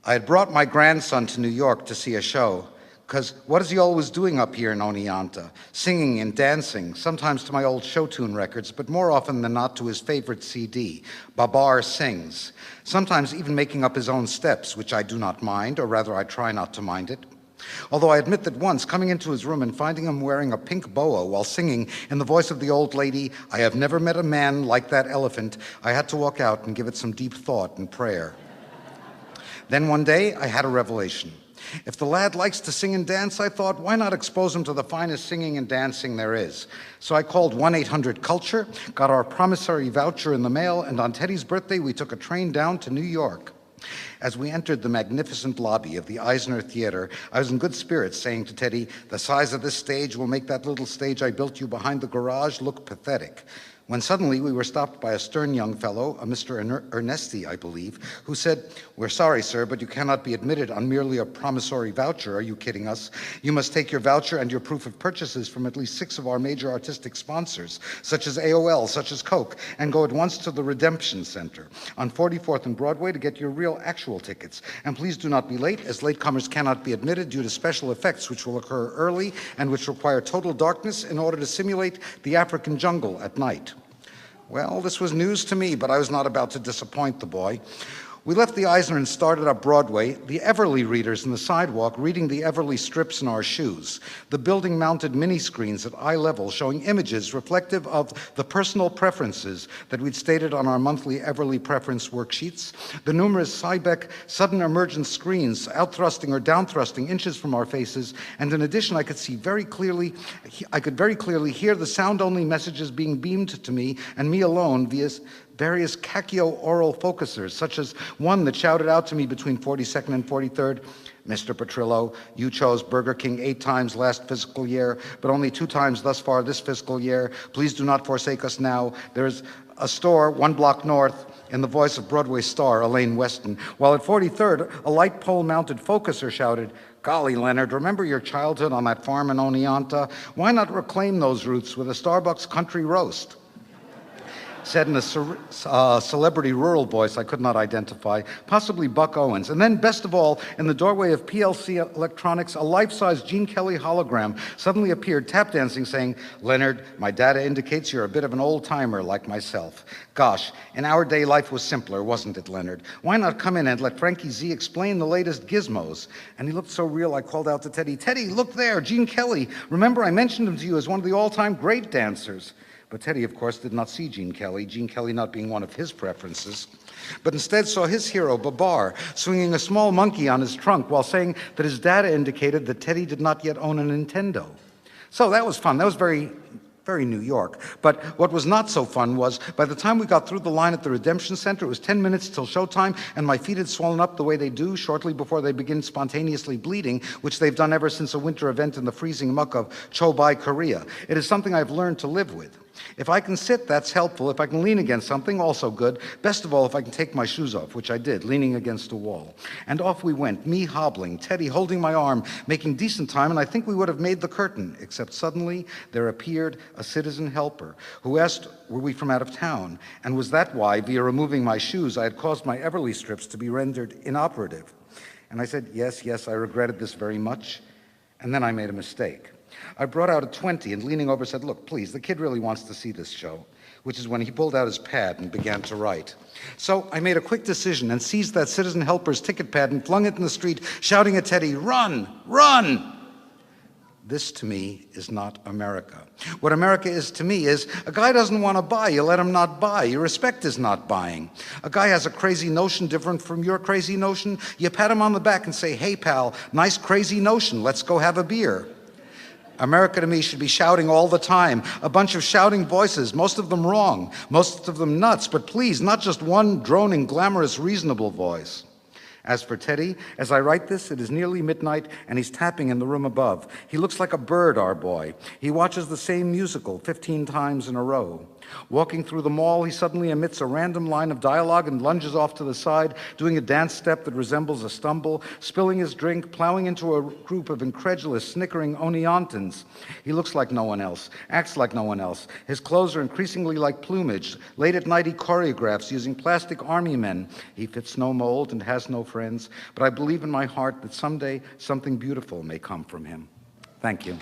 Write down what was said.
I had brought my grandson to New York to see a show, because what is he always doing up here in Oneonta? Singing and dancing, sometimes to my old show tune records, but more often than not to his favorite CD, Babar Sings. Sometimes even making up his own steps, which I do not mind, or rather I try not to mind it. Although I admit that once, coming into his room and finding him wearing a pink boa while singing in the voice of the old lady, "I have never met a man like that elephant," I had to walk out and give it some deep thought and prayer. Then one day, I had a revelation. If the lad likes to sing and dance, I thought, why not expose him to the finest singing and dancing there is? So I called 1-800-CULTURE, got our promissory voucher in the mail, and on Teddy's birthday, we took a train down to New York. As we entered the magnificent lobby of the Eisner Theater, I was in good spirits, saying to Teddy, "The size of this stage will make that little stage I built you behind the garage look pathetic." When suddenly we were stopped by a stern young fellow, a Mr. Ernesti, I believe, who said, "We're sorry, sir, but you cannot be admitted on merely a promissory voucher. Are you kidding us? You must take your voucher and your proof of purchases from at least 6 of our major artistic sponsors, such as AOL, such as Coke, and go at once to the Redemption Center on 44th and Broadway to get your real actual tickets. And please do not be late, as latecomers cannot be admitted due to special effects which will occur early and which require total darkness in order to simulate the African jungle at night." Well, this was news to me, but I was not about to disappoint the boy. We left the Eisner and started up Broadway, the Everly readers in the sidewalk reading the Everly strips in our shoes, the building-mounted mini-screens at eye level showing images reflective of the personal preferences that we'd stated on our monthly Everly preference worksheets, the numerous Cybeck sudden emergence screens out-thrusting or down-thrusting inches from our faces, and in addition I could very clearly hear the sound-only messages being beamed to me and me alone via various cacchio-oral focusers, such as one that shouted out to me between 42nd and 43rd, "Mr. Petrillo, you chose Burger King 8 times last fiscal year, but only 2 times thus far this fiscal year. Please do not forsake us now. There is a store 1 block north," in the voice of Broadway star Elaine Weston, while at 43rd, a light pole-mounted focuser shouted, "Golly, Leonard, remember your childhood on that farm in Oneonta? Why not reclaim those roots with a Starbucks country roast?" Said in a celebrity rural voice I could not identify, possibly Buck Owens. And then, best of all, in the doorway of PLC Electronics, a life-size Gene Kelly hologram suddenly appeared, tap dancing, saying, "Leonard, my data indicates you're a bit of an old-timer like myself. Gosh, in our day, life was simpler, wasn't it, Leonard? Why not come in and let Frankie Z explain the latest gizmos?" And he looked so real, I called out to Teddy, "Teddy, look there, Gene Kelly. Remember, I mentioned him to you as one of the all-time great dancers." But Teddy, of course, did not see Gene Kelly not being one of his preferences, but instead saw his hero, Babar, swinging a small monkey on his trunk while saying that his data indicated that Teddy did not yet own a Nintendo. So that was fun. That was very New York. But what was not so fun was, by the time we got through the line at the Redemption Center, it was 10 minutes till showtime, and my feet had swollen up the way they do shortly before they begin spontaneously bleeding, which they've done ever since a winter event in the freezing muck of Chobai, Korea. It is something I've learned to live with. If I can sit, that's helpful. If I can lean against something, also good. Best of all, if I can take my shoes off, which I did, leaning against a wall. And off we went, me hobbling, Teddy holding my arm, making decent time, and I think we would have made the curtain, except suddenly there appeared a citizen helper who asked, were we from out of town? And was that why, via removing my shoes, I had caused my Everly strips to be rendered inoperative? And I said, yes, I regretted this very much. And then I made a mistake. I brought out a 20 and leaning over said, "Look, please, the kid really wants to see this show," which is when he pulled out his pad and began to write. So I made a quick decision and seized that citizen helper's ticket pad and flung it in the street, shouting at Teddy, "Run, run!" This, to me, is not America. What America is to me is, a guy doesn't want to buy, you let him not buy. You respect his not buying. A guy has a crazy notion different from your crazy notion, you pat him on the back and say, "Hey, pal, nice crazy notion, let's go have a beer." America to me should be shouting all the time, a bunch of shouting voices, most of them wrong, most of them nuts, but please, not just one droning, glamorous, reasonable voice. As for Teddy, as I write this, it is nearly midnight and he's tapping in the room above. He looks like a bird, our boy. He watches the same musical 15 times in a row. Walking through the mall, he suddenly emits a random line of dialogue and lunges off to the side, doing a dance step that resembles a stumble, spilling his drink, plowing into a group of incredulous, snickering Oneantans. He looks like no one else, acts like no one else. His clothes are increasingly like plumage. Late at night, he choreographs using plastic army men. He fits no mold and has no friends, but I believe in my heart that someday something beautiful may come from him. Thank you.